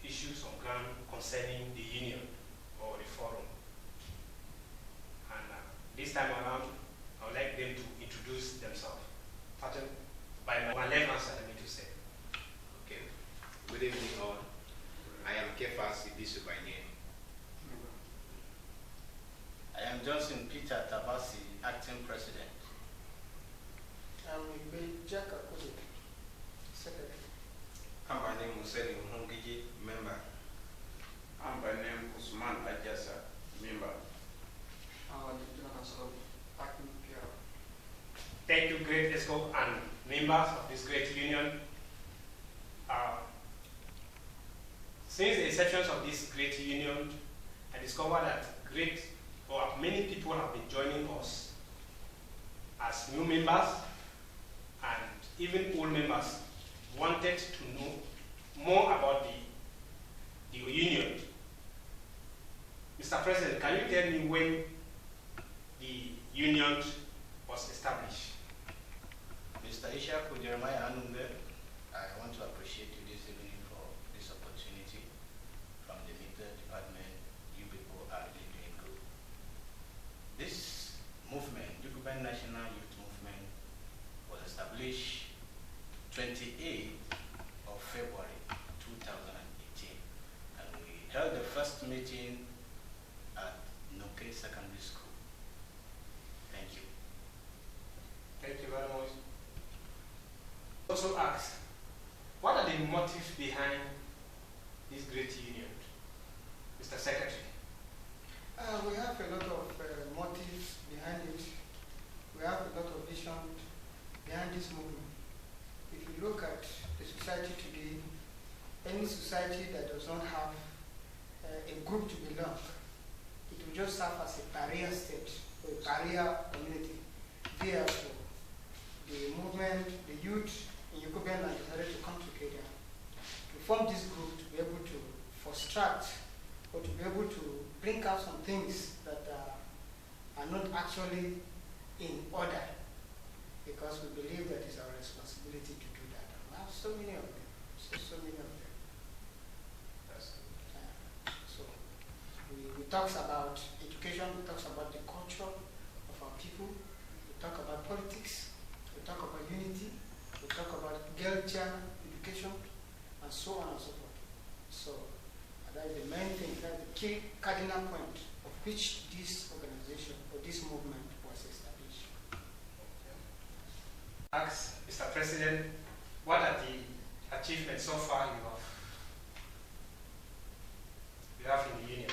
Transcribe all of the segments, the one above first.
issues on ground concerning the union or the forum. And this time around, I would like them to introduce themselves. By my left answer, let me to say. Okay. Good evening all. I am Kefas Ibisu by name. I am Johnson Peter Tabasi, acting president. I'm Jack Akuzi, secretary. I'm by name Museli Muhungiji, member. I'm by name Usman Ajasa, member. I'm acting PR. Thank you, great ESCO and members of this great union. Since the inception of this great union, I discovered that many people have been joining us as new members, and even old members wanted to know more about the union. Mr. President, can you tell me when the union was established? Mr. Ishaku Jeremiah Anumbe, I want to appreciate you this evening for this opportunity from the media department. You people are really doing good. This movement, Yukuben National Youth Movement, was established 28th of February 2018, and we held the first meeting at Noke Secondary School. Thank you. Thank you very much. Also asked, what are the motives behind this great union? Mr. Secretary. We have a lot of motives behind it. We have a lot of vision behind this movement. If you look at the society today, any society that does not have a group to belong, it will just serve as a barrier state, or a barrier community. Therefore, the movement, the youth in Yukuben have decided to come together to form this group to be able to frustrate or to be able to bring out some things that are not actually in order, because we believe that it's our responsibility to do that. We have so many of them, so many of them. So we talk about education, we talk about the culture of our people, we talk about politics, we talk about unity, we talk about girl child education, and so on and so forth. So that is the main thing, that's the key cardinal point of which this organization or this movement was established. Ask Mr. President, what are the achievements so far you have in the union?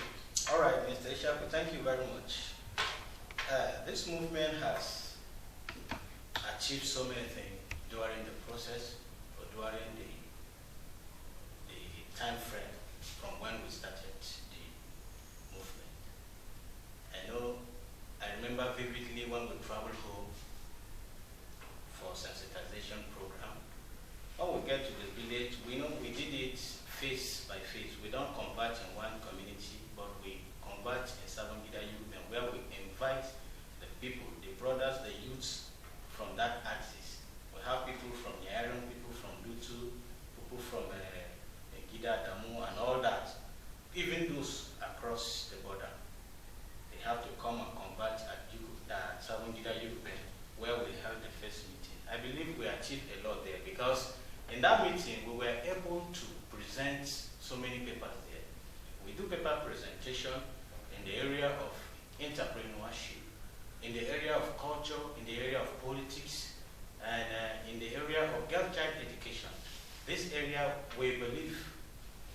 All right, Mr. Ishaku, thank you very much. This movement has achieved so many things during the process or during the time frame from when we started the movement. I remember vividly when we traveled home for sensitization program. When we get to the village, we know we did it phase by phase. We don't convert in one community, but we convert in Savangida Yukuben, where we invite the people, the brothers, the youths from that axis. We have people from Nyairon, people from Dutu, people from Gida, Damu, and all that. Even those across the border, they have to come and convert at Savangida Yukuben, where we held the first meeting. I believe we achieved a lot there, because in that meeting, we were able to present so many papers there. We do paper presentation in the area of entrepreneurship, in the area of culture, in the area of politics, and in the area of girl child education. This area, we believe,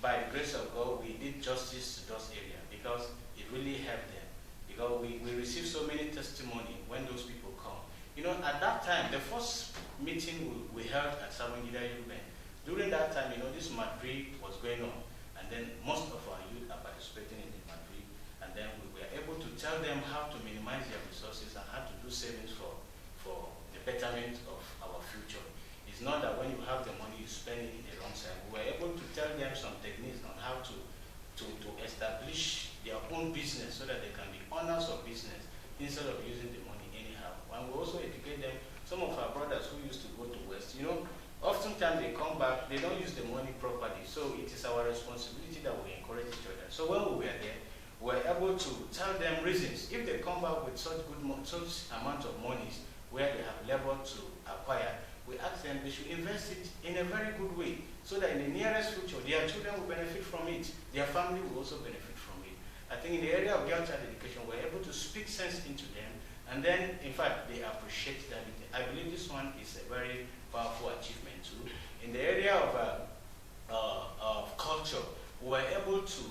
by the grace of God, we did justice to those areas, because it really helped them. Because we received so many testimony when those people come. At that time, the first meeting we held at Savangida Yukuben, during that time, this Madrid was going on, and then most of our youth are participating in the Madrid, and then we were able to tell them how to minimize their resources and how to do savings for the betterment of our future. It's not that when you have the money, you spend it in the wrong side. We were able to tell them some techniques on how to establish their own business so that they can be owners of business instead of using the money anyhow. And we also educate them, some of our brothers who used to go to West, Oftentimes they come back, they don't use the money properly. So it is our responsibility that we encourage each other. So when we were there, we were able to tell them reasons. If they come back with such such amount of monies where they have labor to acquire, we ask them they should invest it in a very good way so that in the nearest future, their children will benefit from it. Their family will also benefit from it. I think in the area of girl child education, we're able to speak sense into them, and then, in fact, they appreciate that. I believe this one is a very powerful achievement too. In the area of culture, we were able to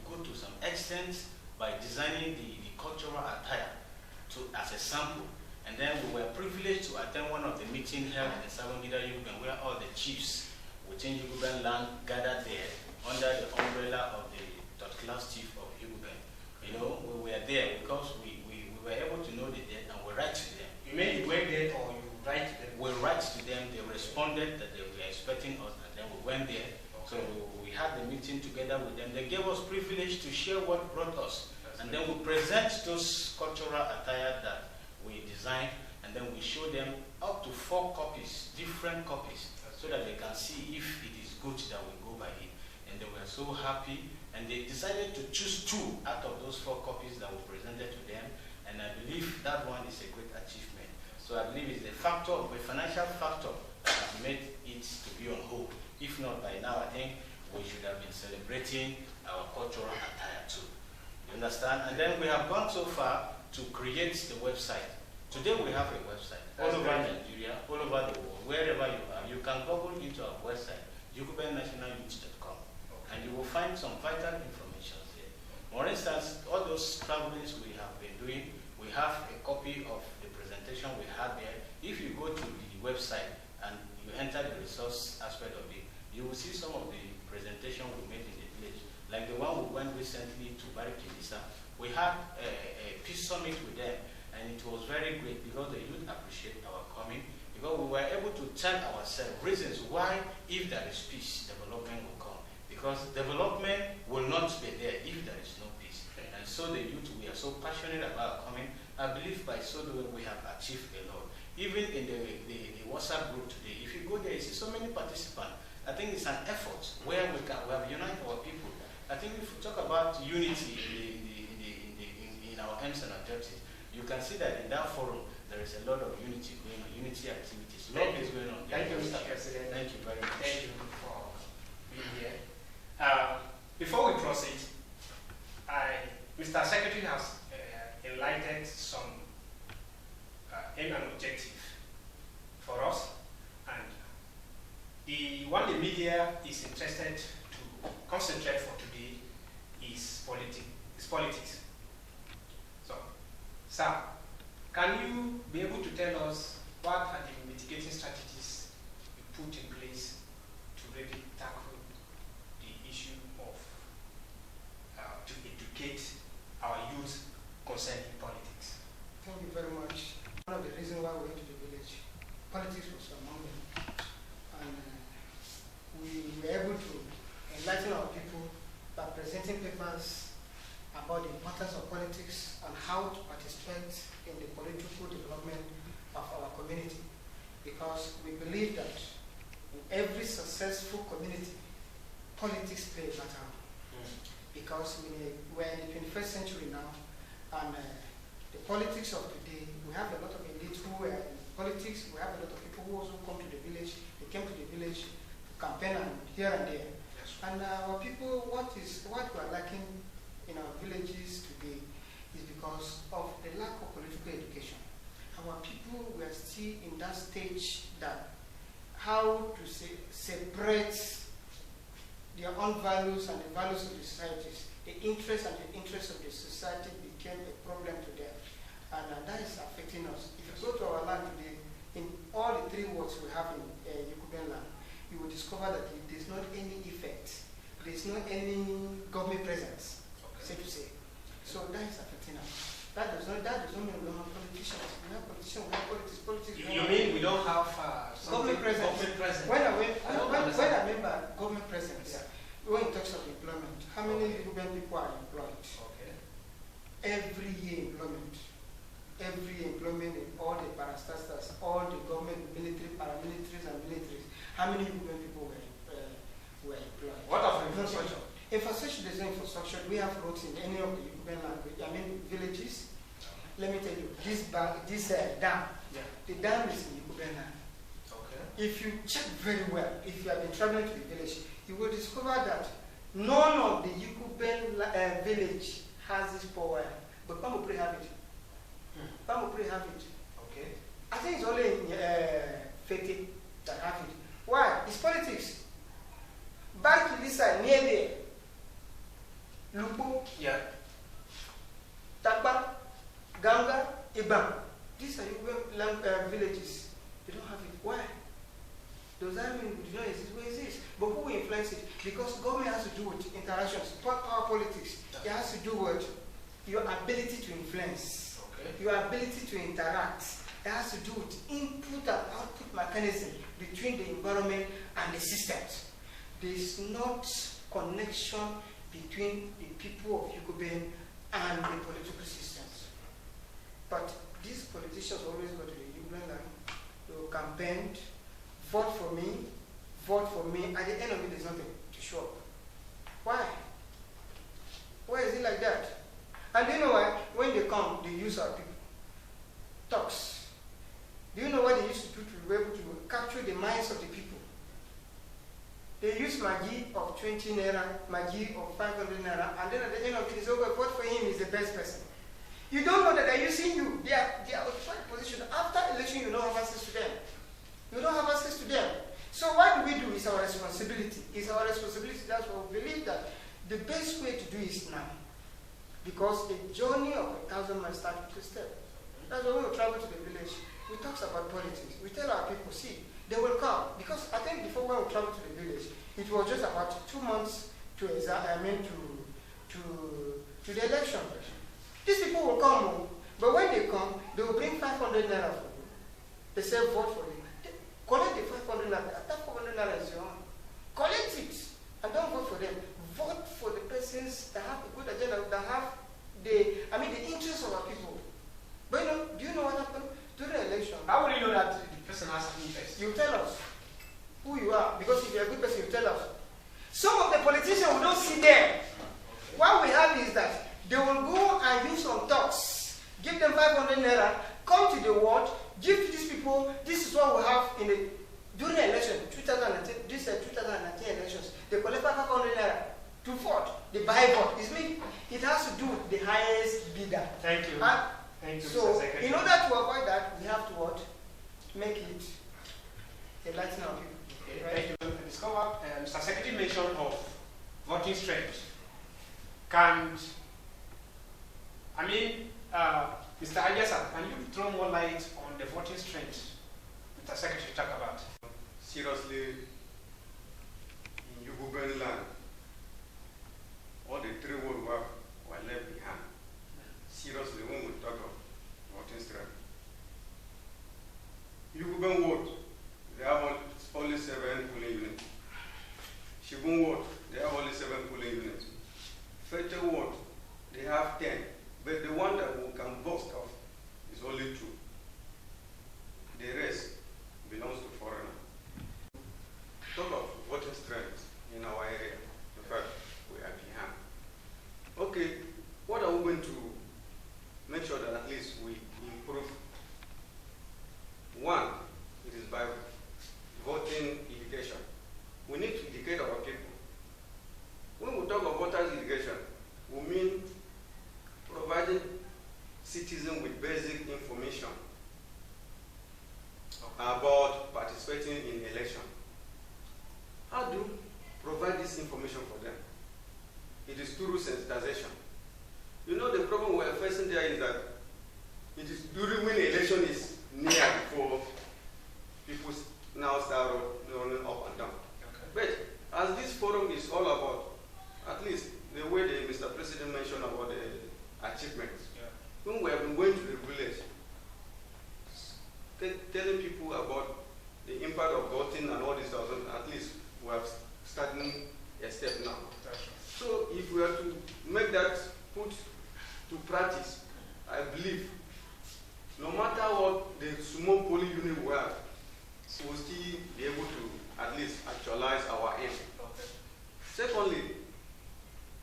go to some extent by designing the cultural attire as a sample. And then we were privileged to attend one of the meetings held in Sabongida, Yukuben, where all the chiefs within Yukuben land gathered there under the umbrella of the third-class chief of Yukuben. You know, we were there because we were able to know the dead and we write to them. You mean you went there or you write to them? We write to them, they responded that they were expecting us, and then we went there. Okay. So we had the meeting together with them. They gave us privilege to share what brought us. And then we present those cultural attire that we designed, and then we show them up to 4 copies, different copies, so that they can see if it is good that we go by it. And they were so happy, and they decided to choose 2 out of those 4 copies that we presented to them, and I believe that one is a great achievement. So I believe it's a factor, a financial factor that has made it to be on hold. If not, by now I think we should have been celebrating our cultural attire too. You understand? And then we have gone so far to create the website. Today we have a website all over Nigeria, all over the world, wherever you are. You can Google into our website, yukubennationalyouth.com, and you will find some vital information there. For instance, all those travelings we have been doing, we have a copy of the presentation we had there. If you go to the website and you enter the resource aspect of it, you will see some of the presentation we made in the village. Like the one we went recently to Barikilisa, we had a peace summit with them, and it was very great because the youth appreciate our coming, because we were able to tell ourselves reasons why, if there is peace, development will come. Because development will not be there if there is no peace. And so the youth, we are so passionate about coming. I believe by so doing we have achieved a lot. Even in the WhatsApp group today, if you go there, you see so many participants. I think it's an effort where we have united our people. I think if we talk about unity in our aims and objectives, you can see that in that forum there is a lot of unity going on, unity activities. Love is going on. Thank you, Mr. President. Thank you very much. Thank you for being here. Before we proceed, Mr. Secretary has enlightened some aim and objective for us, and the one the media is interested to concentrate for today is politics. So, sir, can you be able to tell us what are the mitigating strategies you put in place to really tackle the issue of to educate our youth concerning politics? Thank you very much. One of the reasons why we went to the village, politics was among them. And we were able to enlighten our people by presenting papers about the importance of politics and how to participate in the political development of our community. Because we believe that in every successful community, politics play a matter. Because we're in the 21st century now, and the politics of today, we have a lot of elites who are in politics, we have a lot of people who also come to the village, they came to the village to campaign and here and there. Yes. And our people, what we are lacking in our villages today is because of the lack of political education. Our people were still in that stage that how to separate their own values and the values of the societies. The interest and the interest of the society became a problem to them. And that is affecting us. If you go to our land today, in all the 3 wards we have in Yukuben land, you will discover that there's not any effect. There's not any government presence, so to say. So that is affecting us. That does not mean we don't have politicians. We have politicians, we have politics. You mean we don't have government presence? Government presence. When I remember government presence, when it talks of employment, how many Yukuben people are employed? Okay. Every year employment in all the parastatals, all the government, military, paramilitaries, and militaries. how many Yukuben people were employed. What of infrastructure? Infrastructure, there's no infrastructure. We have roads in any of the Yukuben language, villages. Let me tell you, this dam, Yeah. the dam is in Yukuben land. Okay. If you check very well, if you have been traveling to the village, you will discover that none of the Yukuben village has this power, but Pamopre have it. Pamopre have it. Okay. I think it's only in Fete that have it. Why? It's politics. Back to this side, near there, Lupo, Yeah. Takba, Ganga, Ibam. These are Yukuben villages. They don't have it. Why? Does that mean we do not exist? We exist. But who will influence it? Because government has to do with interactions, power politics. It has to do with your ability to influence, Okay. your ability to interact. It has to do with input and output mechanism between the environment and the systems. There is not connection between the people of Yukuben and the political systems. But these politicians always go to the Yukuben land, they will campaign, vote for me, vote for me. At the end of it, there's nothing to show up. Why? Why is it like that? And do you know why? When they come, they use our people. Talks. Do you know what they used to do to be able to capture the minds of the people? They use Magi of 20 naira, Magi of 500 naira, and then at the end of it, it's over. Vote for him is the best person. You don't know that they're using you. They are occupying position. After election, you don't have access to them. You don't have access to them. So what do we do? It's our responsibility. It's our responsibility. That's what we believe that the best way to do is now. Because a journey of 1,000 miles starts with a step. That's why when we travel to the village, we talk about politics. We tell our people, see, they will come. Because I think before when we travel to the village, it was just about 2 months to the election. These people will come, but when they come, they will bring 500 naira for you. They say vote for you. Collect the 500 naira. That 500 naira is your own. Collect it and don't vote for them. Vote for the persons that have a good agenda, that have the interests of our people. But do you know what happened during the election? How will you know that the person has an interest? You tell us who you are, because if you're a good person, you tell us. Some of the politicians, we don't see them. What we have is that they will go and use some talks, give them 500 naira, come to the ward, give to these people. This is what we have during the election, 2019 elections. They collect 500 naira to vote. They buy vote. It has to do with the highest bidder. Thank you. Thank you, So, Mr. Secretary. in order to avoid that, we have to what? Make it enlighten our people. Okay, Right? thank you. Discover, Mr. Secretary mentioned of voting strength. Mr. Ajasa, can you throw more light on the voting strength Mr. Secretary talked about? Seriously, in Yukuben land, all the 3 world were left behind. Seriously, when we talk of voting strength, Yukuben ward, they have only 7 polling units. Shibun ward, they have only 7 polling units. Fete ward, they have 10. But the one that we can boast of is only 2. The rest belongs to foreigner. Talk of voting strength in our area. In fact, we are behind. Okay, what are we going to make sure that at least we improve? One, it is by voting education. We need to educate our people. When we talk of voters education, we mean providing citizens with basic information about participating in election. How do you provide this information for them? It is through sensitization. You know, the problem we are facing there is that it is during when the election is near before people now start running up and down. Okay. But as this forum is all about, at least the way the Mr. President mentioned about the achievements, when we have been going to the village, telling people about the impact of voting and all this stuff, at least we have started a step now. So if we are to make that put to practice, I believe no matter what the small polling unit we have, we will still be able to at least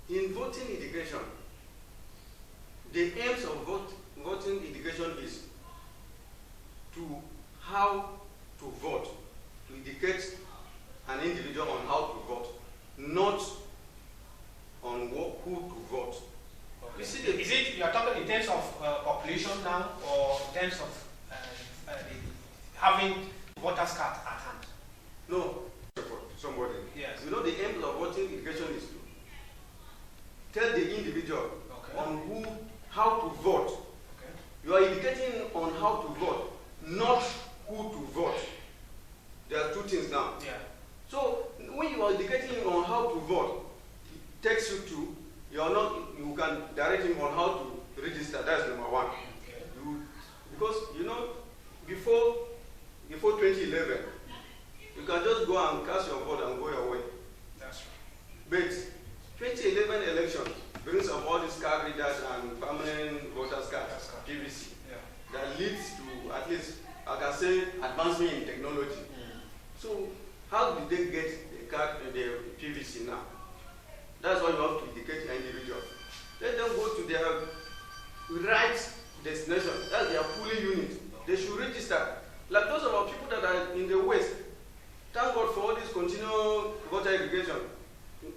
In voting education, the aims of voting education is to how to vote, to educate an individual on how to vote, not on who to vote. Okay. Is it you are talking in terms of population now, or in terms of having voters card at hand? No, somebody. Yes. You know, the aim of voting education is to tell the individual on how to vote. Okay. You are educating on how to vote, not who to vote. There are two things now. Yeah. So when you are educating him on how to vote, it takes you to you can direct him on how to register. That's number one. Okay. Because before 2011, you can just go and cast your vote and go your way. That's right. But 2011 election brings up all these card readers and permanent voters cards, PVC, that leads to, at least, I can say, advancement in technology. So how did they get the PVC now? That's why you have to educate an individual. Let them go to their right destination. That's their polling unit. They should register. Like those of our people that are in the West, thank God for all this continual voter education.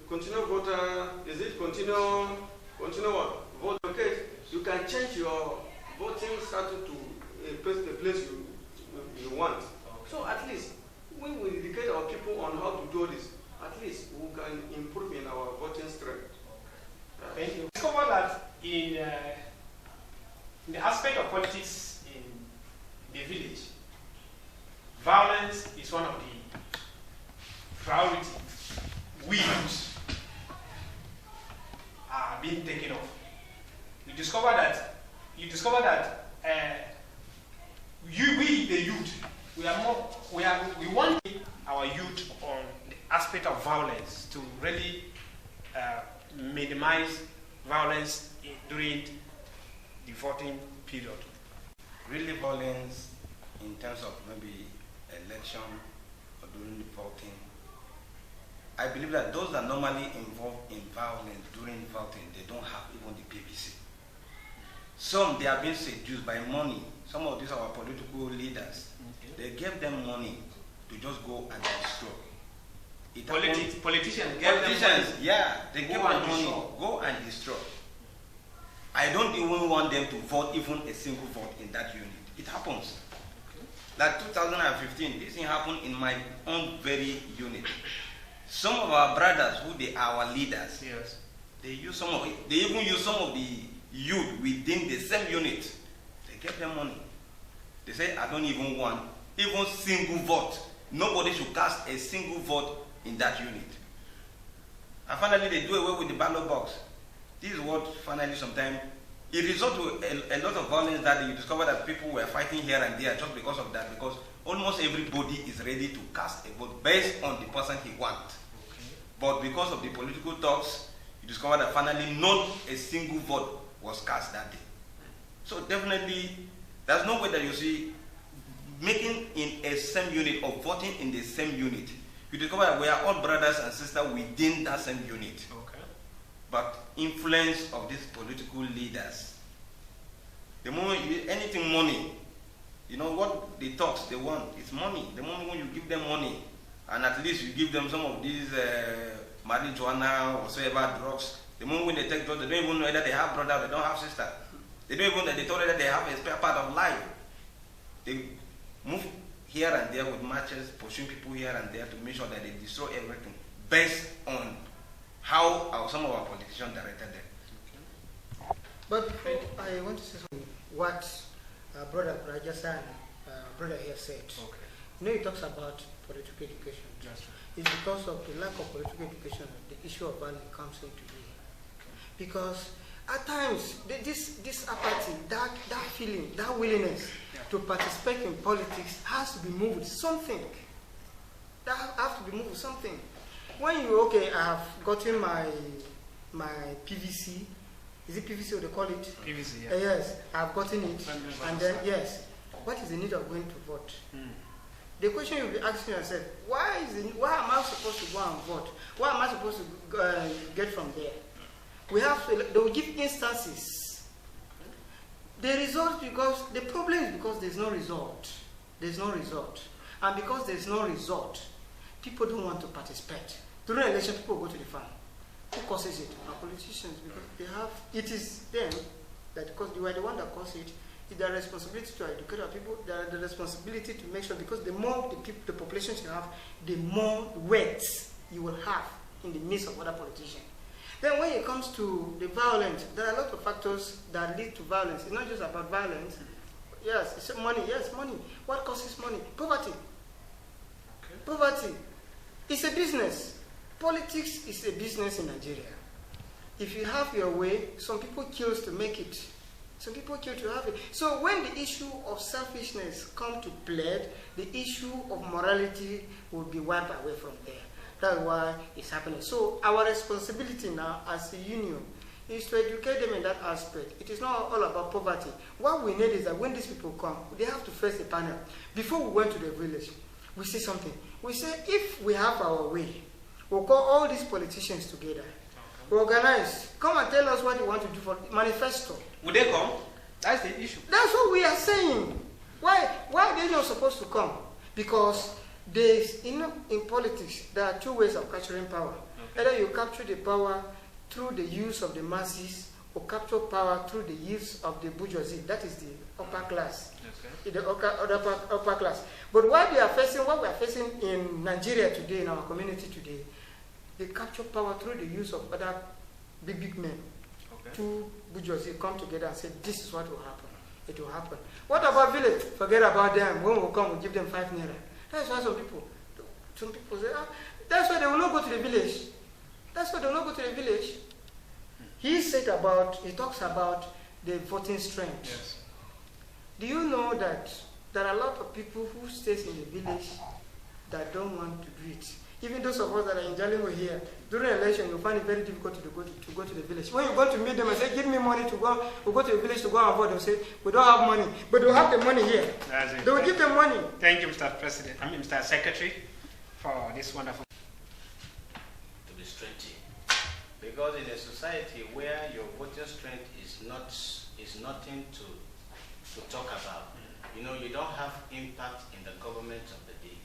Continual voter, is it continual what? Vote, okay. You can change your voting status to a place you want. Okay. So at least, when we educate our people on how to do this, at least we can improve in our voting strength. Thank you. Discover that in the aspect of politics in the village, violence is one of the priorities we use are being taken off. You discover that we the youth, we want our youth on the aspect of violence to really minimize violence during the voting period. Really violence in terms of maybe election or during the voting. I believe that those that normally involved in violence during voting, they don't have even the PVC. Some, they are being seduced by money. Some of these are our political leaders. They gave them money to just go and destroy. Politicians give them money. Yeah, they give them money. Go and destroy. I don't even want them to vote even a single vote in that unit. It happens. Like 2015, this thing happened in my own very unit. Some of our brothers, who they are our leaders, yes, they use some of it. They even use some of the youth within the same unit. They get them money. They say, I don't even want even single vote. Nobody should cast a single vote in that unit. And finally, they do away with the ballot box. This is what finally sometimes it results to a lot of violence that you discover that people were fighting here and there just because of that, because almost everybody is ready to cast a vote based on the person he wants. Okay. But because of the political talks, you discover that finally not a single vote was cast that day. So definitely, there's no way that you see making in a same unit or voting in the same unit. You discover that we are all brothers and sisters within that same unit. Okay. But influence of these political leaders, the moment anything money, you know what the talks they want, it's money. The moment when you give them money, and at least you give them some of these marijuana or whatsoever drugs, the moment when they take drugs, they don't even know whether they have brother, they don't have sister. They don't even know, they told them that they have a spare part of life. They move here and there with matches, pushing people here and there to make sure that they destroy everything based on how some of our politicians directed them. Okay. But I want to say something. What Brother Brajasan, brother here said. Okay. You know, he talks about political education. That's right. It's because of the lack of political education that the issue of violence comes into play. Okay. Because at times, this apathy, that feeling, that willingness to participate in politics has to be moved with something. That has to be moved with something. When you, okay, I have gotten my PVC, is it PVC or they call it? PVC, yeah. Yes, I've gotten it. And then, yes, what is the need of going to vote? The question you'll be asking yourself, why am I supposed to go and vote? What am I supposed to get from there? they will give instances. The result because the problem is because there's no result. There's no result. And because there's no result, people don't want to participate. During election, people go to the farm. Who causes it? Our politicians, because they have, it is them that cause, they were the one that caused it. It's their responsibility to educate our people, the responsibility to make sure, because the more the population you have, the more weight you will have in the midst of other politicians. Then when it comes to the violence, there are a lot of factors that lead to violence. It's not just about violence. Yes, it's money. Yes, money. What causes money? Poverty. Okay. Poverty. It's a business. Politics is a business in Nigeria. If you have your way, some people kill to make it. Some people kill to have it. So when the issue of selfishness comes to play, the issue of morality will be wiped away from there. That's why it's happening. So our responsibility now as a union is to educate them in that aspect. It is not all about poverty. What we need is that when these people come, they have to face a panel. Before we went to the village, we say something. We say, if we have our way, we'll call all these politicians together. We organize. Come and tell us what you want to do for manifesto. Would they come? That's the issue. That's what we are saying. Why are they not supposed to come? Because there's, in politics, there are two ways of capturing power. Okay. Either you capture the power through the use of the masses, or capture power through the use of the bourgeoisie. That is the upper class. Okay. The upper class. But what we are facing in Nigeria today, in our community today, they capture power through the use of other big men. Okay. Two bourgeoisie come together and say, this is what will happen. It will happen. What about village? Forget about them. When we come, we give them 5 naira. That's why some people say, that's why they will not go to the village. That's why they will not go to the village. He talks about the voting strength. Yes. Do you know that there are a lot of people who stays in the village that don't want to do it? Even those of us that are in Jalingo here, during election, you find it very difficult to go to the village. When you go to meet them and say, give me money to go to the village to go and vote, they'll say, we don't have money. But they'll have the money here. That's it. They will give them money. Thank you, Mr. President. Mr. Secretary, for this wonderful. To be stretchy. Because in a society where your voting strength is nothing to talk about, you know, you don't have impact in the government of the day.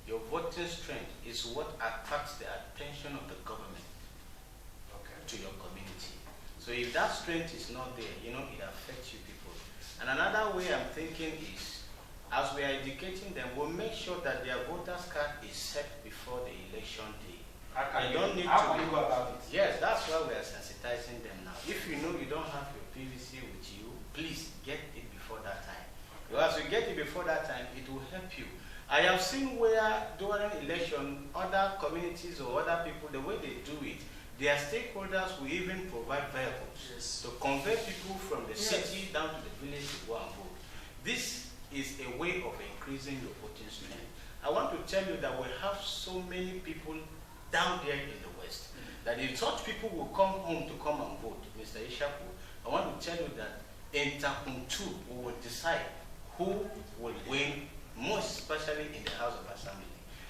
Your voting strength is what attracts the attention of the government to your community. So if that strength is not there, you know, it affects you people. And another way I'm thinking is, as we are educating them, we'll make sure that their voter's card is set before the election day. How can you go about it? Yes, that's why we are sensitizing them now. If you know you don't have your PVC with you, please get it before that time. Because as you get it before that time, it will help you. I have seen where during election, other communities or other people, the way they do it, their stakeholders will even provide vehicles to convey people from the city down to the village to go and vote. This is a way of increasing your voting strength. I want to tell you that we have so many people down there in the West, that if such people will come home to come and vote, Mr. Ishaku, I want to tell you that in Takuntu, we will decide who will win, most especially in the House of Assembly.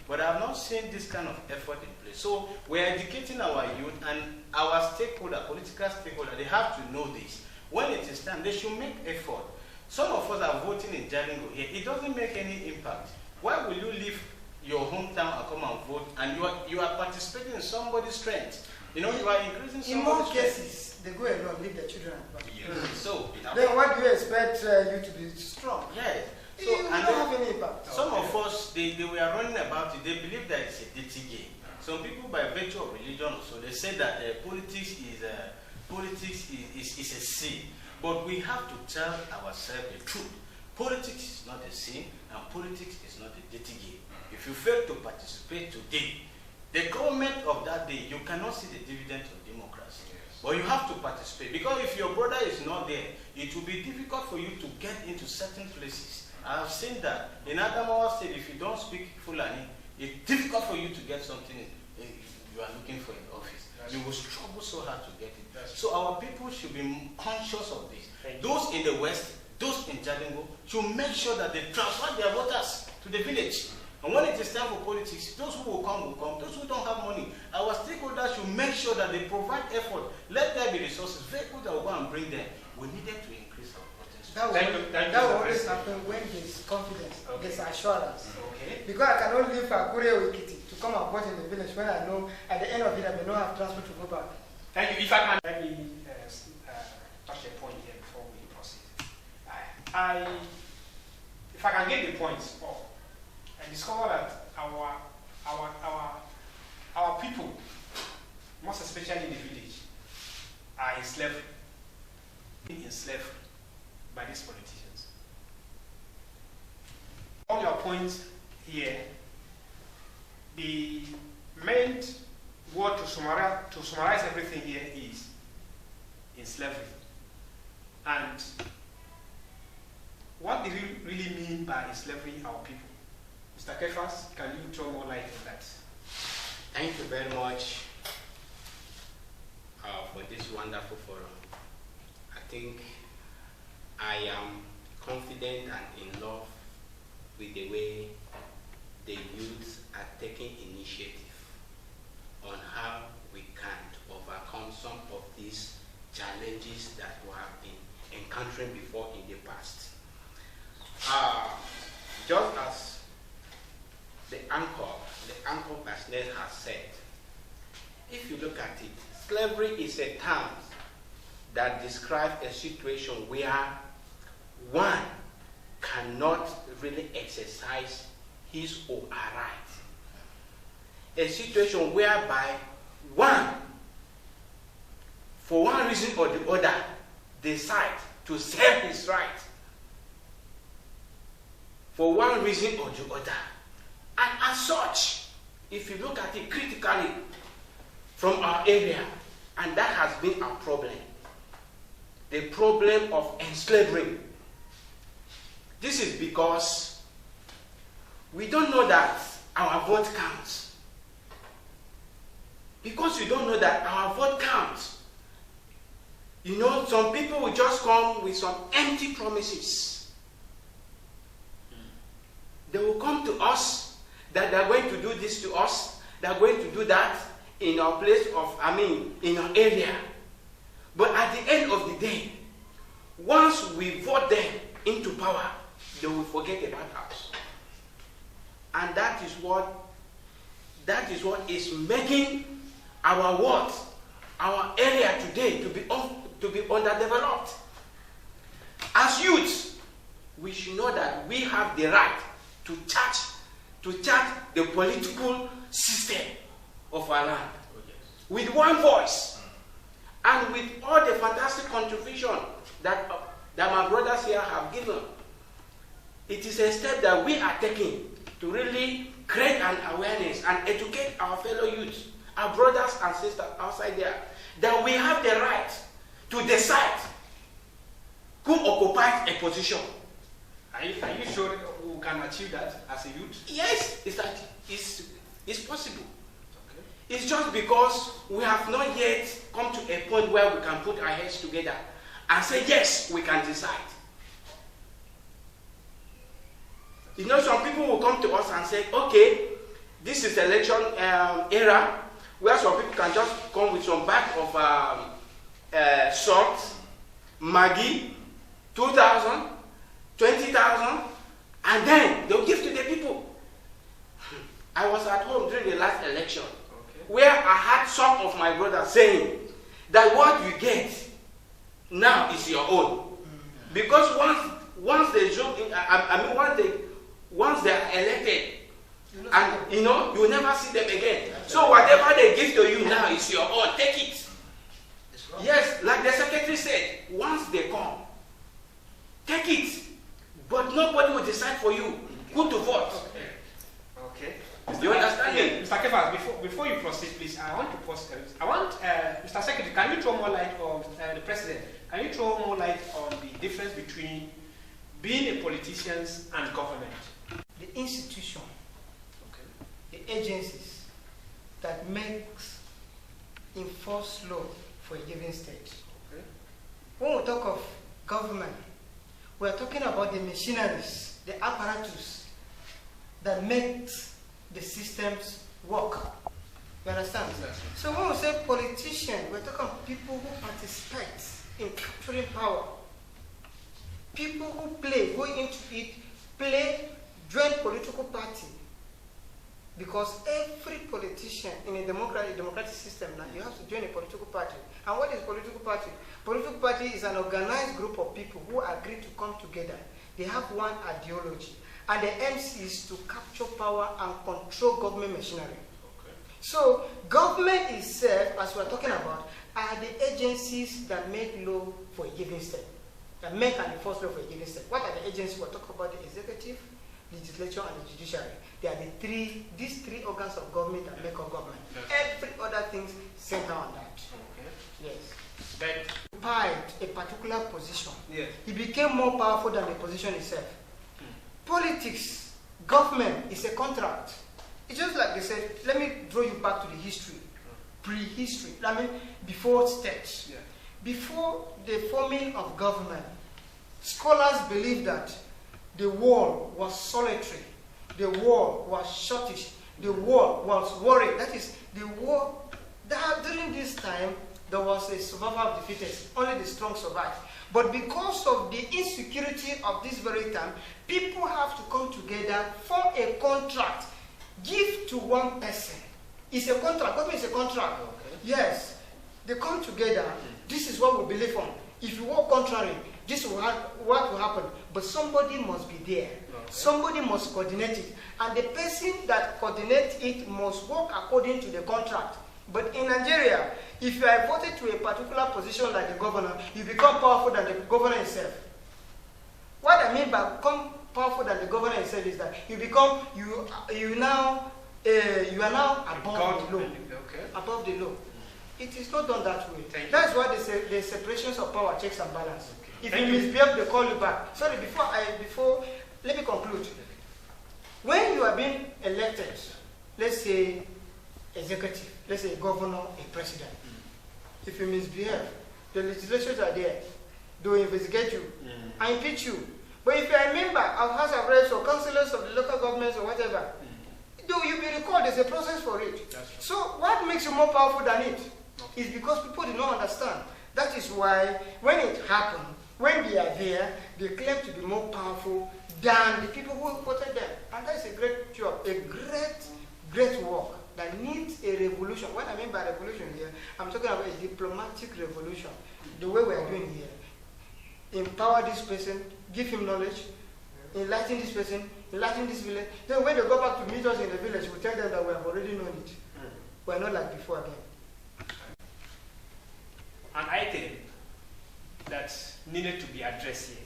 But I have not seen this kind of effort in place. So we are educating our youth and our stakeholder, political stakeholder, they have to know this. When it is time, they should make effort. Some of us are voting in Jalingo here. It doesn't make any impact. Why will you leave your hometown and come and vote, and you are participating in somebody's strength? You know, you are increasing somebody's In most cases, they go alone, leave their children at home. So, then what do you expect you to be strong? Yes. So, you don't have any impact. Some of us, they were running about it. They believe that it's a dirty game. Some people, by virtue of religion, also they say that politics is a sin. But we have to tell ourselves the truth. Politics is not a sin, and politics is not a dirty game. If you fail to participate today, the government of that day, you cannot see the dividend of democracy. Yes. But you have to participate. Because if your brother is not there, it will be difficult for you to get into certain places. I have seen that. In Adamawa State, if you don't speak Fulani, it's difficult for you to get something you are looking for in the office. You will struggle so hard to get it. So our people should be conscious of this. Those in the West, those in Jalingo, should make sure that they transfer their voters to the village. And when it is time for politics, those who will come, those who don't have money, our stakeholders should make sure that they provide effort. Let there be resources, vehicles that will go and bring them. We needed to increase our potential. That will always happen when there's confidence, there's assurance. Okay. Because I cannot leave Akure or Ikiti to come and work in the village when I know at the end of it I may not have transport to go back. Thank you. If I can, let me touch a point here before we proceed. If I can get the points off, I discover that our people, most especially in the village, are enslaved by these politicians. All your points here, the main word to summarize everything here is in slavery. And what do we really mean by enslaving our people? Mr. Kefas, can you throw more light on that? Thank you very much for this wonderful forum. I think I am confident and in love with the way the youth are taking initiative on how we can overcome some of these challenges that we have been encountering before in the past. Just as the anchor business has said, if you look at it, slavery is a term that describes a situation where one cannot really exercise his or her right. A situation whereby one, for one reason or the other, decide to sell his right. For one reason or the other. And as such, if you look at it critically from our area, and that has been our problem, the problem of enslaving. This is because we don't know that our vote counts. Because you don't know that our vote counts, you know, some people will just come with some empty promises. They will come to us that they're going to do this to us, they're going to do that in our place of, in our area. But at the end of the day, once we vote them into power, they will forget about us. And that is what is making our world, our area today to be underdeveloped. As youths, we should know that we have the right to charge the political system of our land with one voice and with all the fantastic contribution that my brothers here have given. It is a step that we are taking to really create an awareness and educate our fellow youths, our brothers and sisters outside there, that we have the right to decide who occupies a position. Are you sure we can achieve that as a youth? Yes, it's possible. Okay. It's just because we have not yet come to a point where we can put our heads together and say, yes, we can decide. You know, some people will come to us and say, okay, this is election era, where some people can just come with some bag of salt, Maggi, 2,000, 20,000, and then they'll give to the people. I was at home during the last election, where I had some of my brothers saying that what you get now is your own. Because once they zoom in, once they are elected, and you know, you will never see them again. So whatever they give to you now is your own. Take it. Yes, like the secretary said, once they come, take it. But nobody will decide for you who to vote. Okay. You understand me? Mr. Kefas, before you proceed, please, I want to pause. Mr. Secretary, can you throw more light on the President? Can you throw more light on the difference between being a politician and government? The institution, the agencies that makes enforce law for a given state. When we talk of government, we are talking about the machineries, the apparatus that makes the systems work. You understand? Yes. So when we say politician, we're talking about people who participate in capturing power. People who play, go into it, play, join political party. Because every politician in a democratic system now, you have to join a political party. And what is political party? Political party is an organized group of people who agree to come together. They have one ideology. And the aim is to capture power and control government machinery. Okay. So government itself, as we're talking about, are the agencies that make law for a given state. That make and enforce law for a given state. What are the agencies? We're talking about the executive, legislature, and the judiciary. They are these three organs of government that make up government. Yes. Every other thing center on that. Okay. Yes. Then, Occupied a particular position. yes. He became more powerful than the position itself. Politics, government is a contract. It's just like they said, let me draw you back to the history. Prehistory. I mean, before states. Yeah. Before the forming of government, scholars believed that the world was solitary. The world was shortish. The world was worried. That is, the world, during this time, there was a survival of the fittest. Only the strong survived. But because of the insecurity of this very time, people have to come together, form a contract, give to one person. It's a contract. Government is a contract. Okay. Yes. They come together. This is what we believe on. If you work contrary, this is what will happen. But somebody must be there. Okay. Somebody must coordinate it. And the person that coordinates it must work according to the contract. But in Nigeria, if you are voted to a particular position like the governor, you become powerful than the governor himself. What I mean by become powerful than the governor himself is that you become you are now above the law. Okay. Above the law. It is not done that way. Thank you. That's why they say the separations of power, checks and balance. Okay. If Thank you you. misbehave, they call you back. Sorry, before let me conclude. When you are being elected, let's say executive, let's say a governor, a president. If you misbehave, the legislatures are there. They will investigate you and impeach you. But if you are a member of House of Reps or councillors of the local governments or whatever, you'll be recalled. There's a process for it. So what makes you more powerful than it is because people do not understand. That is why when it happened, when they are there, they claim to be more powerful than the people who voted them. And that is a great job, a great work that needs a revolution. What I mean by revolution here, I'm talking about a diplomatic revolution. The way we are doing here. Empower this person, give him knowledge, enlighten this person, enlighten this village. Then when they go back to meet us in the village, we tell them that we have already known it. We are not like before again. An item that needed to be addressed here,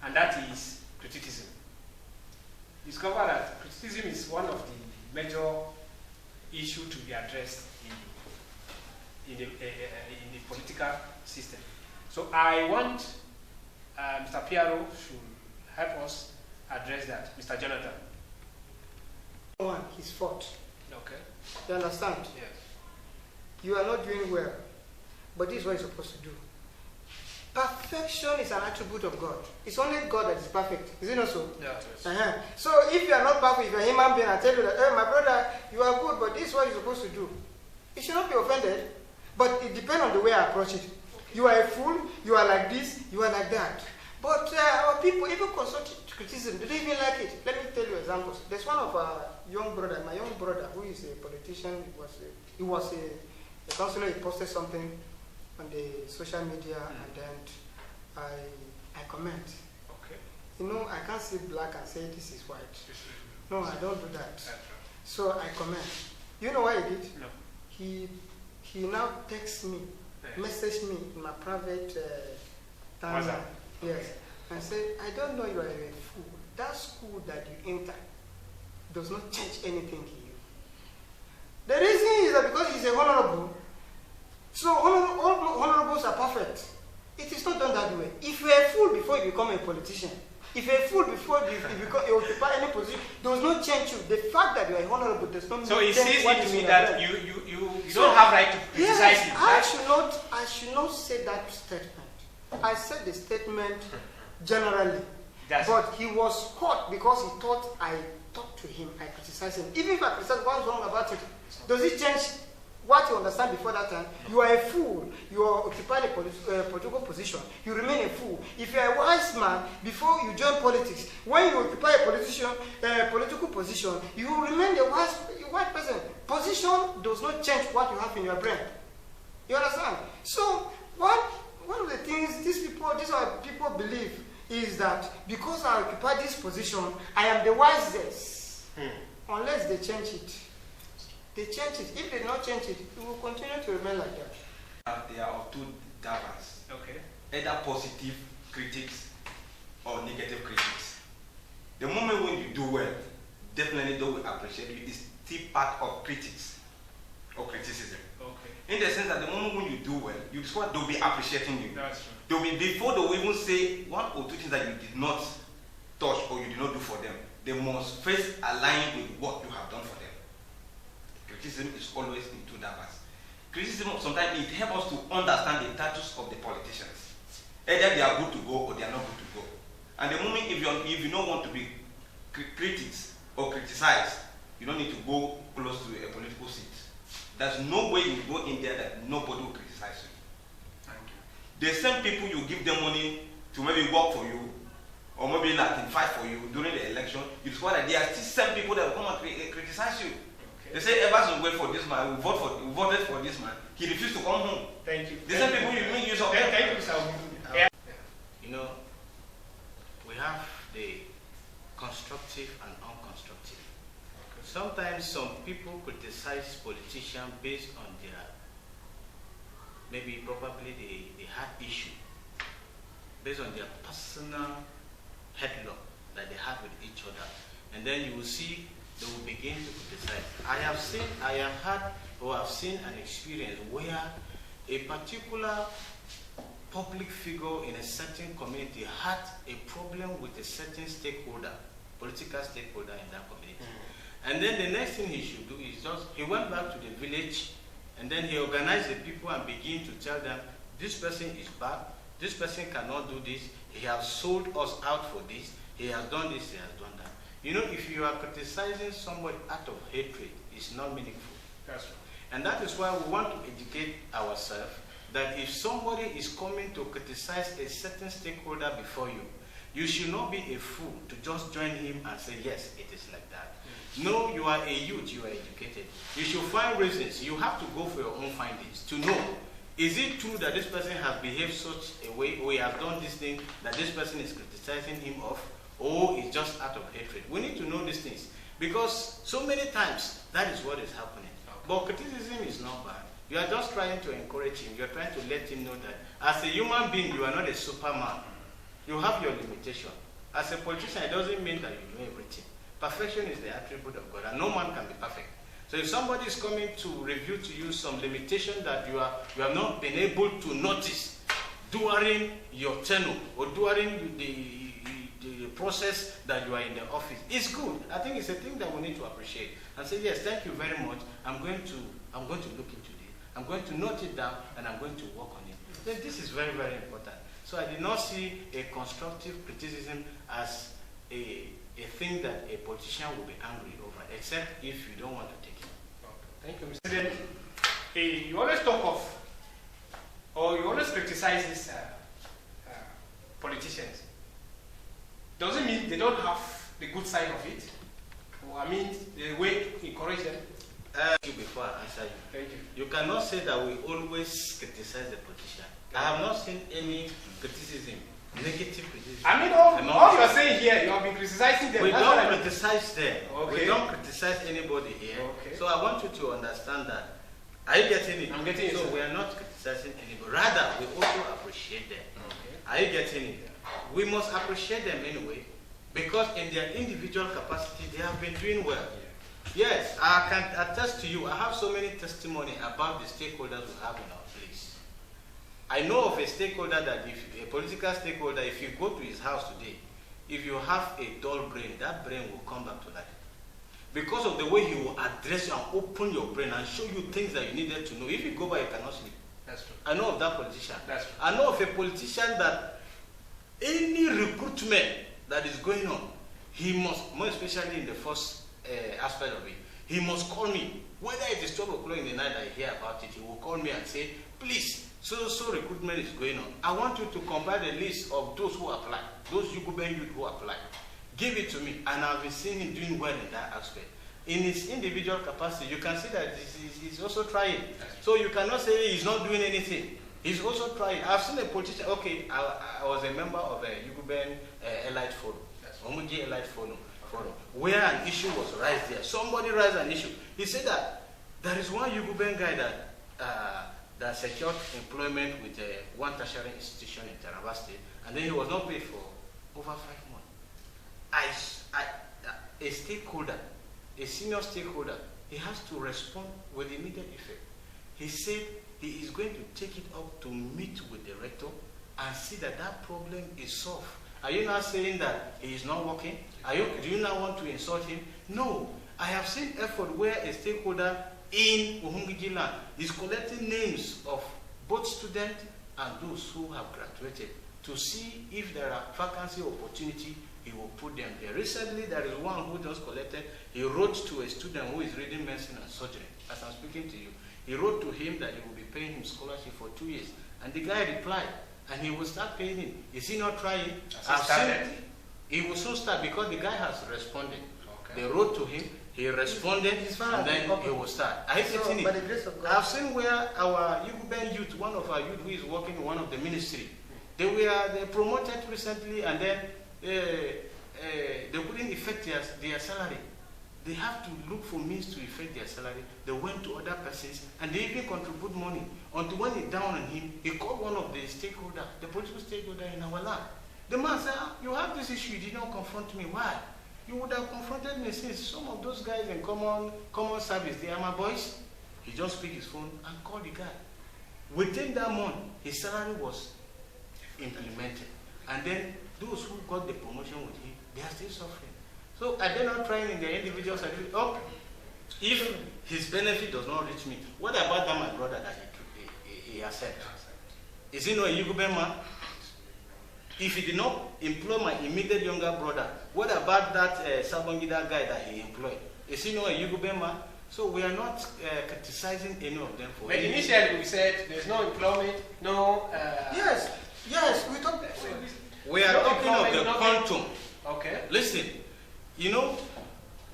and that is criticism. Discover that criticism is one of the major issues to be addressed in the political system. So I want Mr. Piero should help us address that. Mr. Jonathan. One, his fault. Okay. You understand? Yes. You are not doing well, but this is what you're supposed to do. Perfection is an attribute of God. It's only God that is perfect. Is it not so? Yeah. So if you are not perfect, if you're a human being, I tell you that, hey, my brother, you are good, but this is what you're supposed to do. You should not be offended, but it depends on the way I approach it. You are a fool, you are like this, you are like that. But our people, even constructive criticism, they don't even like it. Let me tell you examples. There's one of our young brother, my young brother, who is a politician. He was a councillor. He posted something on the social media, and then I comment. Okay. You know, I can't see black and say this is white. No, I don't do that. So I comment. You know what he did? No. He now texts me, message me in my private WhatsApp. Yes. And say, I don't know you are a fool. That school that you enter does not change anything in you. The reason is that because he's a honorable, so all honorables are perfect. It is not done that way. If you're a fool before you become a politician, if you're a fool before you occupy any position, does not change you. The fact that you're a honorable does not So it change says what to is me in that your brain. you don't have right to criticize Yes, him. I should not say that statement. I said the statement generally. But he was hurt because he thought I talk to him, I criticize him. Even if I criticize what's wrong about it, does it change what you understand before that time? You are a fool. You are occupying a political position. You remain a fool. If you are a wise man, before you join politics, when you occupy a political position, you remain a wise person. Position does not change what you have in your brain. You understand? So, one of the things these are people believe is that because I occupy this position, I am the wisest. Unless they change it. They change it. If they do not change it, it will continue to remain like that. There are two divers. Okay. Either positive critics or negative critics. The moment when you do well, definitely they will appreciate you. It's still part of critics or criticism. Okay. In the sense that the moment when you do well, you discover they'll be appreciating you. That's true. They'll be, before they will even say one or two things that you did not touch or you did not do for them, they must first align with what you have done for them. Criticism is always in two divers. Criticism, sometimes it helps us to understand the status of the politicians. Either they are good to go or they are not good to go. And the moment if you don't want to be critics or criticized, you don't need to go close to a political seat. There's no way you go in there that nobody will criticize you. Thank you. The same people you give them money to maybe work for you, or maybe like fight for you during the election, you discover that there are still some people that will come and criticize you. They say Evans will wait for this man, we voted for this man. He refused to come home. Thank you. The same people you make use of. Thank you, sir. Yeah. You know, we have the constructive and unconstructive. Okay. Sometimes some people criticize politicians based on their, maybe probably they had issue, based on their personal headlock that they have with each other. And then you will see they will begin to criticize. I have seen an experience where a particular public figure in a certain community had a problem with a certain stakeholder, political stakeholder in that community. And then the next thing he should do is he went back to the village and then he organized the people and began to tell them, this person is bad, this person cannot do this, he has sold us out for this, he has done this, he has done that. You know, if you are criticizing somebody out of hatred, it's not meaningful. That's right. And that is why we want to educate ourselves that if somebody is coming to criticize a certain stakeholder before you, you should not be a fool to just join him and say, yes, it is like that. No, you are a youth, you are educated. You should find reasons. You have to go for your own findings to know, is it true that this person has behaved such a way, or he has done this thing that this person is criticizing him of, or it's just out of hatred? We need to know these things because so many times that is what is happening. But criticism is not bad. You are just trying to encourage him. You are trying to let him know that as a human being, you are not a superman. You have your limitation. As a politician, it doesn't mean that you know everything. Perfection is the attribute of God, and no man can be perfect. So if somebody is coming to review to you some limitation that you have not been able to notice during your tenure or during the process that you are in the office, it's good. I think it's a thing that we need to appreciate and say, yes, thank you very much. I'm going to look into this. I'm going to note it down and I'm going to work on it. Then this is very, very important. So I did not see a constructive criticism as a thing that a politician will be angry over, except if you don't want to take it. Thank you, Mr. President. You always talk of, or you always criticize these politicians. Doesn't mean they don't have the good side of it. Or, I mean, the way to encourage them. Before I answer you, thank you. You cannot say that we always criticize the politician. I have not seen any criticism, negative criticism. I mean, all you are saying here, you have been criticizing them. We don't criticize them. Okay. We don't criticize anybody here. Okay. So I want you to understand that. Are you getting it? I'm getting it. So we are not criticizing anybody. Rather, we also appreciate them. Okay. Are you getting it? We must appreciate them anyway, because in their individual capacity, they have been doing well. Yes, I can attest to you. I have so many testimony about the stakeholders we have in our place. I know of a stakeholder that if a political stakeholder, if you go to his house today, if you have a dull brain, that brain will come back to life. Because of the way he will address you and open your brain and show you things that you needed to know. If you go by, you cannot sleep. That's true. I know of that politician. That's true. I know of a politician that any recruitment that is going on, he must, more especially in the first aspect of it, he must call me. Whether it is 12 o'clock in the night I hear about it, he will call me and say, please, so recruitment is going on. I want you to compile the list of those who apply, those Yukuben youth who apply. Give it to me. And I've been seeing him doing well in that aspect. In his individual capacity, you can see that he's also trying. So you cannot say he's not doing anything. He's also trying. I've seen a politician, okay, I was a member of a Yukuben Elite Forum, Omuji Elite Forum, where an issue was raised there. Somebody raised an issue. He said that there is one Yukuben guy that secured employment with one tertiary institution in Taraba State, and then he was not paid for over 5 months. A stakeholder, a senior stakeholder, he has to respond with immediate effect. He said he is going to take it up to meet with the rector and see that that problem is solved. Are you now saying that he is not working? Do you now want to insult him? No. I have seen effort where a stakeholder in Uhungiji land is collecting names of both students and those who have graduated to see if there are vacancy opportunity. He will put them there. Recently, there is one who just collected. He wrote to a student who is reading medicine and surgery. As I'm speaking to you, he wrote to him that he will be paying him scholarship for 2 years. And the guy replied, and he will start paying him. Is he not trying? He will soon start because the guy has responded. Okay. They wrote to him, he responded, and then he will start. I have seen it. I've seen where our Yukuben youth, one of our youth who is working in one of the ministry, they promoted recently, and then they couldn't effect their salary. They have to look for means to effect their salary. They went to other persons, and they even contribute money. Until when it down on him, he called one of the stakeholders, the political stakeholder in our land. The man said, you have this issue, you did not confront me. Why? You would have confronted me since some of those guys in common service, they are my boys. He just picked his phone and called the guy. Within that month, his salary was implemented. And then those who got the promotion with him, they are still suffering. So are they not trying in their individual certificate? Oh, if his benefit does not reach me, what about that my brother that he accepted? Is he not a Yukuben man? If he did not employ my immediate younger brother, what about that Sabongida guy that he employed? Is he not a Yukuben man? So we are not criticizing any of them for. But initially we said there's no employment, no. Yes, we talked. We are talking of the quantum. Okay. Listen, you know,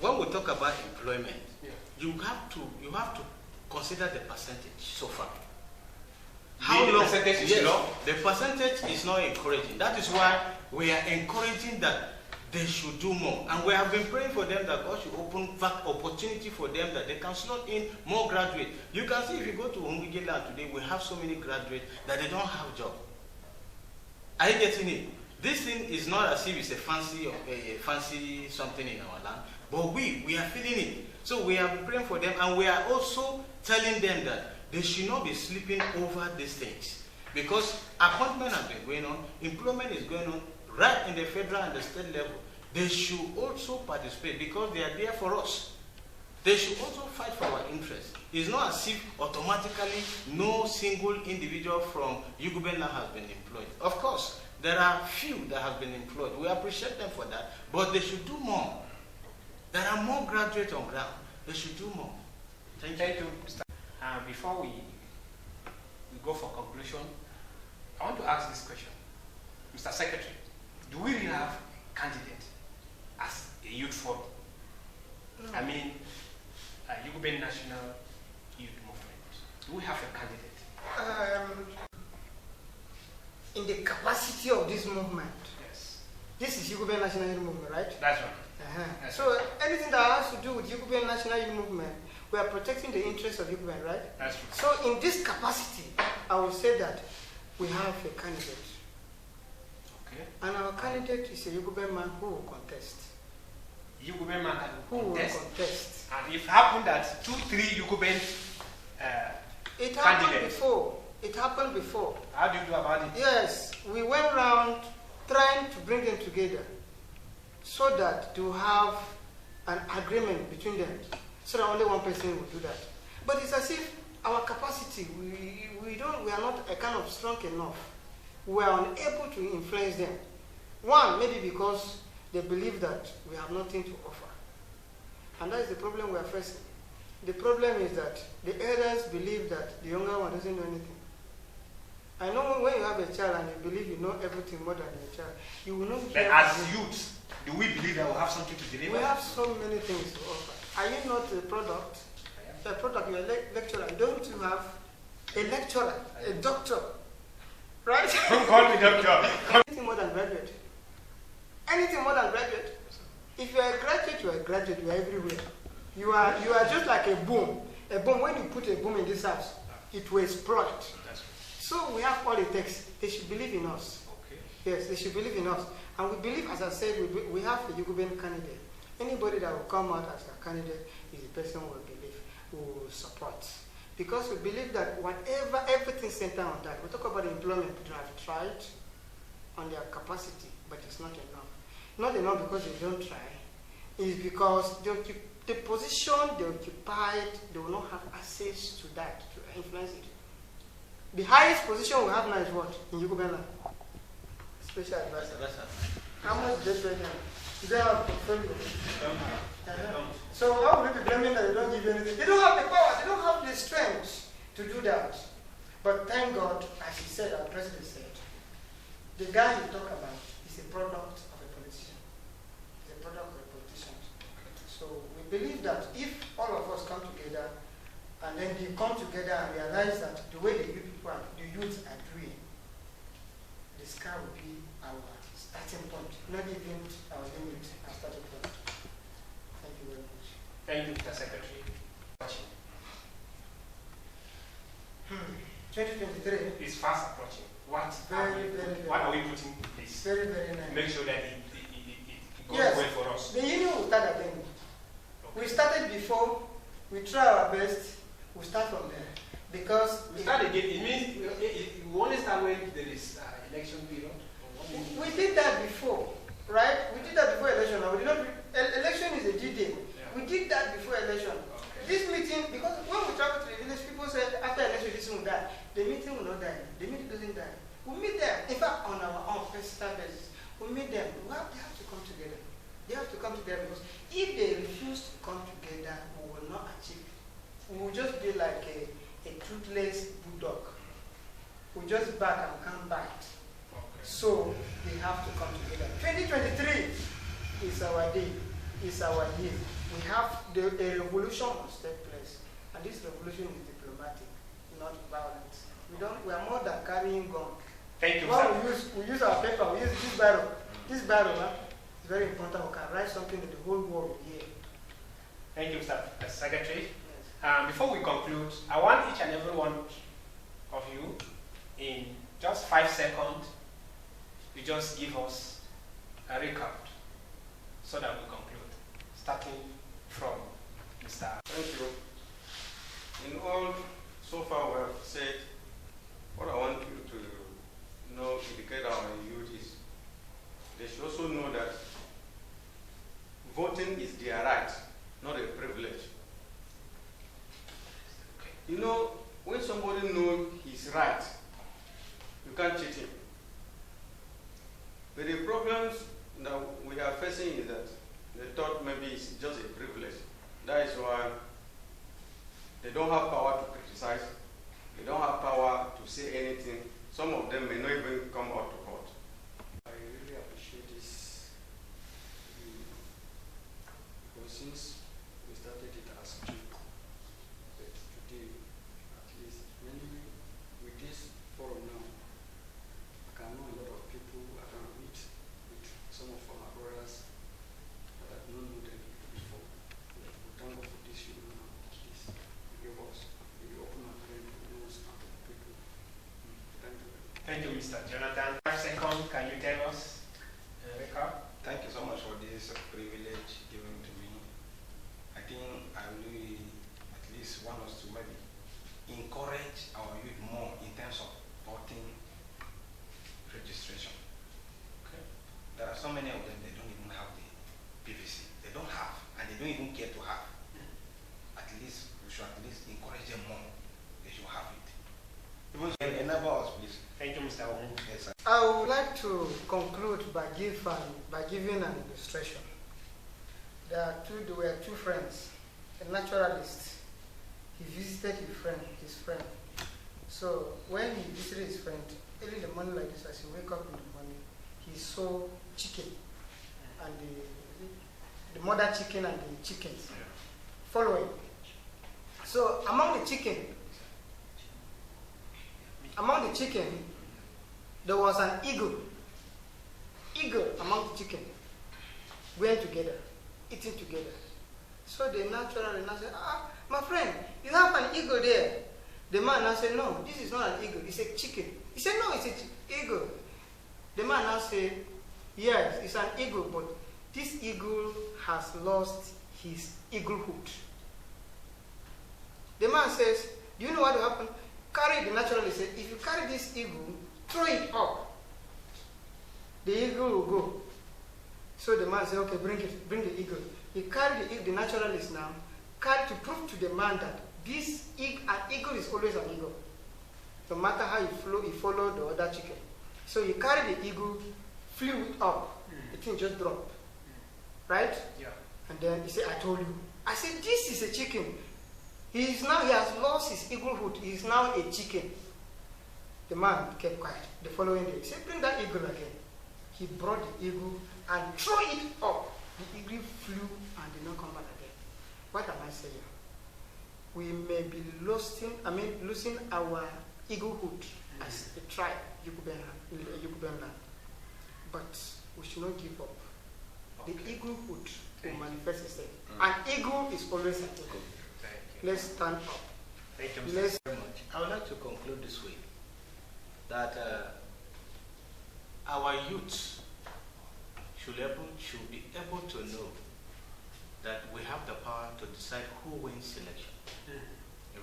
when we talk about employment, yeah, you have to consider the percentage so far. How long? The percentage is low? The percentage is not encouraging. That is why we are encouraging that they should do more. And we have been praying for them that God should open that opportunity for them that they can slot in more graduates. You can see if you go to Humigi land today, we have so many graduates that they don't have a job. Are you getting it? This thing is not as if it's a fancy something in our land, but we are feeling it. So we are praying for them, and we are also telling them that they should not be sleeping over these things. Because appointment has been going on, employment is going on right in the federal and the state level. They should also participate because they are there for us. They should also fight for our interests. It's not as if automatically no single individual from Yukuben has been employed. Of course, there are few that have been employed. We appreciate them for that, but they should do more. There are more graduates on ground. They should do more. Thank you, Mr. Before we go for conclusion, I want to ask this question. Mr. Secretary, do we really have a candidate as a youth forum? No. I mean, Yukuben National Youth Movement. Do we have a candidate? In the capacity of this movement, yes. This is Yukuben National Youth Movement, right? That's right. That's so right. Anything that has to do with Yukuben National Youth Movement, we are protecting the interests of Yukuben, right? That's right. So in this capacity, I will say that we have a candidate. Okay. And our candidate is a Yukuben man who will contest. Yukuben man who will contest. And if it happened that 2-3 Yukuben it happened before. It happened before. How do you do about it? Yes, we went around trying to bring them together so that to have an agreement between them, so that only one person will do that. But it's as if our capacity, we are not a kind of strong enough. We are unable to influence them. One, maybe because they believe that we have nothing to offer. And that is the problem we are facing. The problem is that the elders believe that the younger one doesn't know anything. I know when you have a child and you believe you know everything more than your child, you will not But hear as from him. youth, do we believe that we have something to deliver? We have so many things to offer. Are you not a product? A product, you're a lecturer. Don't you have a lecturer, a doctor, right? Don't call me doctor. Anything more than graduate. Anything more than graduate. If you are a graduate, you are a graduate. You are everywhere. You are just like a boom. A boom. When you put a boom in this house, it will explode. So we have all it takes. They should believe in us. Okay. Yes, they should believe in us. And we believe, as I said, we have a Yukuben candidate. Anybody that will come out as a candidate is the person we believe, we will support. Because we believe that everything centered on that. We talk about employment, they have tried on their capacity, but it's not enough. Not enough because they don't try. It's because the position they occupied, they will not have access to that, to influence it. The highest position we have now is what? In Yukuben land. Special advisor. How much do they pay them? They have a portfolio. So how will we be blaming that they don't give you anything? They don't have the power, they don't have the strength to do that. But thank God, as he said, our president said, the guy you talk about is a product of a politician. He's a product of a politician. So we believe that if all of us come together and then they come together and realize that the way the youth are doing, the sky will be our starting point, not even our limit, our starting point. Thank you very much. Thank you, Mr. Secretary. 2023 is fast approaching. What are we putting in place? Very, very nice. To make sure that it goes Yes. well for us. The union will start again. We started before, we try our best, we start from there. Because We start again, it means we only start when there is election period. we did that before, right? We did that before election. Now, we did not, election is a D-Day. Yeah. We did that before election. Okay. This meeting, because when we travel to the village, people said after election this will die. The meeting will not die. The meeting doesn't die. We meet them. In fact, on our own personal basis, we meet them. They have to come together. They have to come together because if they refuse to come together, we will not achieve. We will just be like a toothless bulldog. We just back and can't bite. Okay. So they have to come together. 2023 is our day. It's our year. We have a revolution must take place, and this revolution is diplomatic, not violent. We are more than carrying gun. Thank you, Well, sir. we use our paper. We use this barrel. This barrel is very important. We can write something that the whole world will hear. Thank you, Mr. Secretary. Yes. Before we conclude, I want each and every one of you, in just 5 seconds, to just give us a recap so that we conclude, starting from Mr. Thank you. In all, so far we have said, what I want you to know, indicate our youth is, they should also know that voting is their right, not a privilege. You know, when somebody knows his right, you can't cheat him. But the problems that we are facing is that they thought maybe it's just a privilege. That is why they don't have power to criticize. They don't have power to say anything. Some of them may not even come out to court. I really appreciate this. Because since we started it as a joke, but today, at least, mainly with this forum now, I can know a lot of people I can meet with some of our brothers that I've not known them before. We thank God for this union now, at least. Give us, we open our brain to those kind of people. Thank you. Thank you, Mr. Jonathan. 5 seconds, can you tell us a recap? Thank you so much for this privilege given to me. I think I will at least want us to maybe encourage our youth more in terms of voting registration. Okay. There are so many of them, they don't even have the PVC. They don't have, and they don't even care to have. At least, we should at least encourage them more. They should have it. Even enable us, please. Thank you, Mr. Ogun. Yes, sir. I would like to conclude by giving an illustration. There were two friends. A naturalist, he visited his friend. So when he visited his friend, early in the morning like this, as he wake up in the morning, he saw chicken and the mother chicken and the chickens following. So among the chicken, there was an eagle. Eagle among the chicken went together, eating together. So the naturally now said, my friend, you have an eagle there. The man now said, no, this is not an eagle, it's a chicken. He said, no, it's an eagle. The man now said, yes, it's an eagle, but this eagle has lost his eaglehood. The man says, do you know what will happen? Carry the naturalist said, if you carry this eagle, throw it up, the eagle will go. So the man said, okay, bring the eagle. He carried the naturalist now, carried to prove to the man that an eagle is always an eagle. No matter how he followed the other chicken. So he carried the eagle, flew it up, the thing just dropped. Right? Yeah. And then he said, I told you. I said, this is a chicken. He has lost his eaglehood. He is now a chicken. The man kept quiet. The following day, he said, bring that eagle again. He brought the eagle and threw it up. The eagle flew and did not come back again. What am I saying? We may be losing our eaglehood as a tribe, Yukuben land. But we should not give up. Okay. The eaglehood will manifest itself. An eagle is always an eagle. Let's stand up. Thank you, Mr. very much. I would like to conclude this way, that our youth should be able to know that we have the power to decide who wins selection,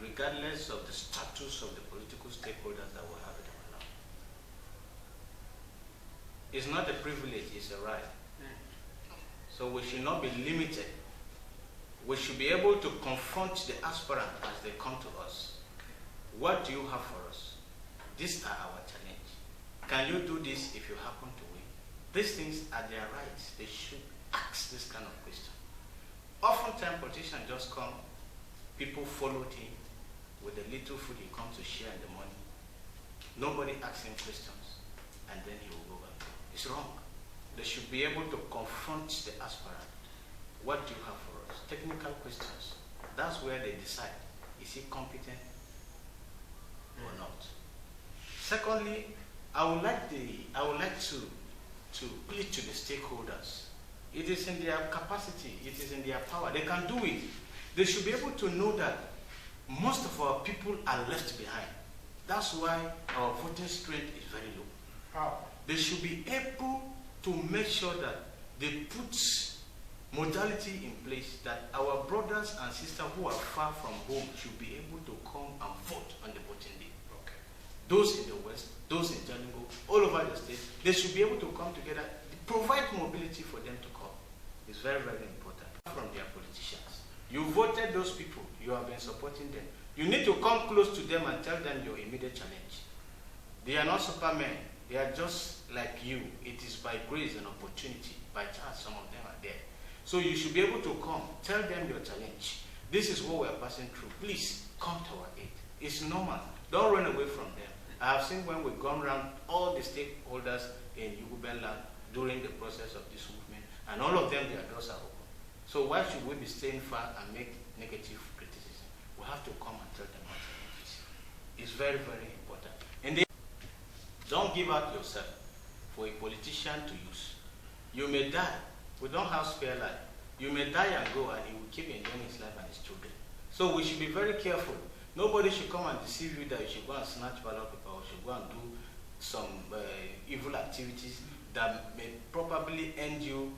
regardless of the status of the political stakeholders that we have in our land. It's not a privilege, it's a right. So we should not be limited. We should be able to confront the aspirant as they come to us. What do you have for us? These are our challenge. Can you do this if you happen to win? These things are their rights. They should ask this kind of question. Oftentimes politicians just come, people followed him with the little food he comes to share in the morning. Nobody asks him questions, and then he will go back. It's wrong. They should be able to confront the aspirant. What do you have for us? Technical questions. That's where they decide, is he competent or not? Secondly, I would like to plead to the stakeholders. It is in their capacity, it is in their power. They can do it. They should be able to know that most of our people are left behind. That's why our voting strength is very low. How? They should be able to make sure that they put modality in place that our brothers and sisters who are far from home should be able to come and vote on the voting day. Okay. Those in the West, those in Jalingo, all over the state, they should be able to come together, provide mobility for them to come. It's very, very important. From their politicians. You voted those people, you have been supporting them. You need to come close to them and tell them your immediate challenge. They are not supermen, they are just like you. It is by grace and opportunity, by chance some of them are there. So you should be able to come, tell them your challenge. This is what we are passing through. Please come to our aid. It's normal. Don't run away from them. I have seen when we've gone around all the stakeholders in Yukuben land during the process of this movement, and all of them, their doors are open. So why should we be staying far and make negative criticism? We have to come and tell them our challenges. It's very, very important. And don't give out yourself for a politician to use. You may die. We don't have spare life. You may die and go, and he will keep enjoying his life and his children. So we should be very careful. Nobody should come and deceive you that you should go and snatch ballot paper or should go and do some evil activities that may probably end you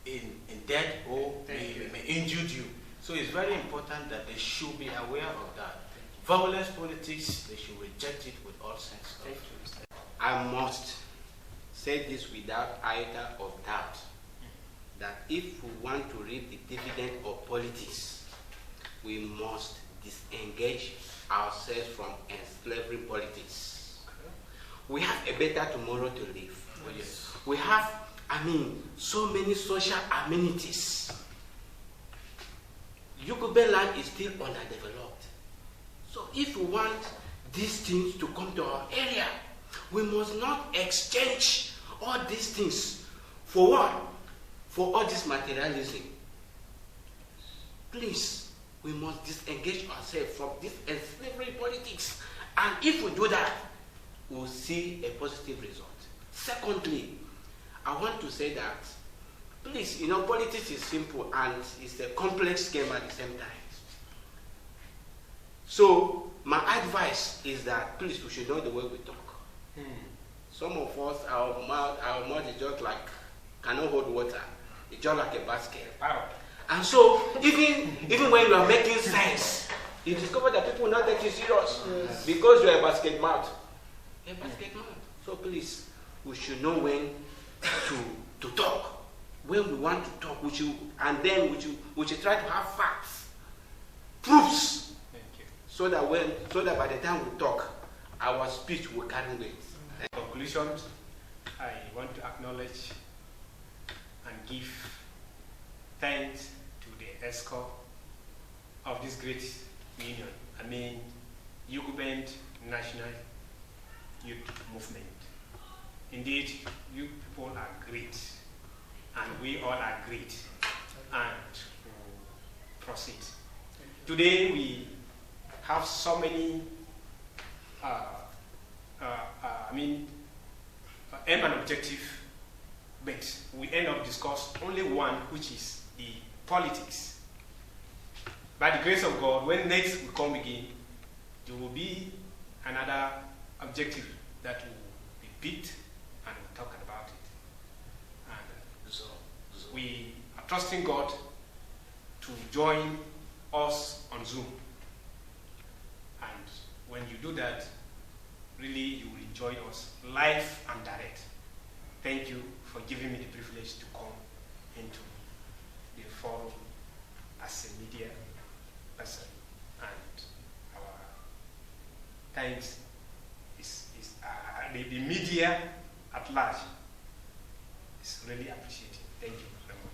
in death or may injure you. So it's very important that they should be aware of that. Violence politics, they should reject it with all sense of. I must say this without iota of doubt, that if we want to reap the dividend of politics, we must disengage ourselves from enslaving politics. we have a better tomorrow to live. Oh, yes. We have, so many social amenities. Yukuben land is still underdeveloped. So if we want these things to come to our area, we must not exchange all these things for what? For all this materialism. Please, we must disengage ourselves from this slavery politics. And if we do that, we'll see a positive result. Secondly, I want to say that, please, politics is simple and it's a complex game at the same time. So, my advice is that, please, we should know the way we talk. Some of us, our mouth is just like, cannot hold water. It's just like a basket. And so, even when you are making sense, you discover that people will not take you serious. Yes. Because you are a basket mouth. A basket mouth. So please, we should know when to talk. When we want to talk, we should try to have facts, proofs. Thank you. So that by the time we talk, our speech will carry weight. In conclusion, I want to acknowledge and give thanks to the ESCO of this great union. Yukuben National Youth Movement. Indeed, you people are great, and we all are great, and proceed. Today we have so many aim and objective, but we end up discuss only one, which is the politics. By the grace of God, when next we come again, there will be another objective that will be picked and we'll talk about it. And so we are trusting God to join us on Zoom. And when you do that, really you will enjoy us live and direct. Thank you for giving me the privilege to come into the forum as a media person. And our thanks is the media at large is really appreciated. Thank you very much.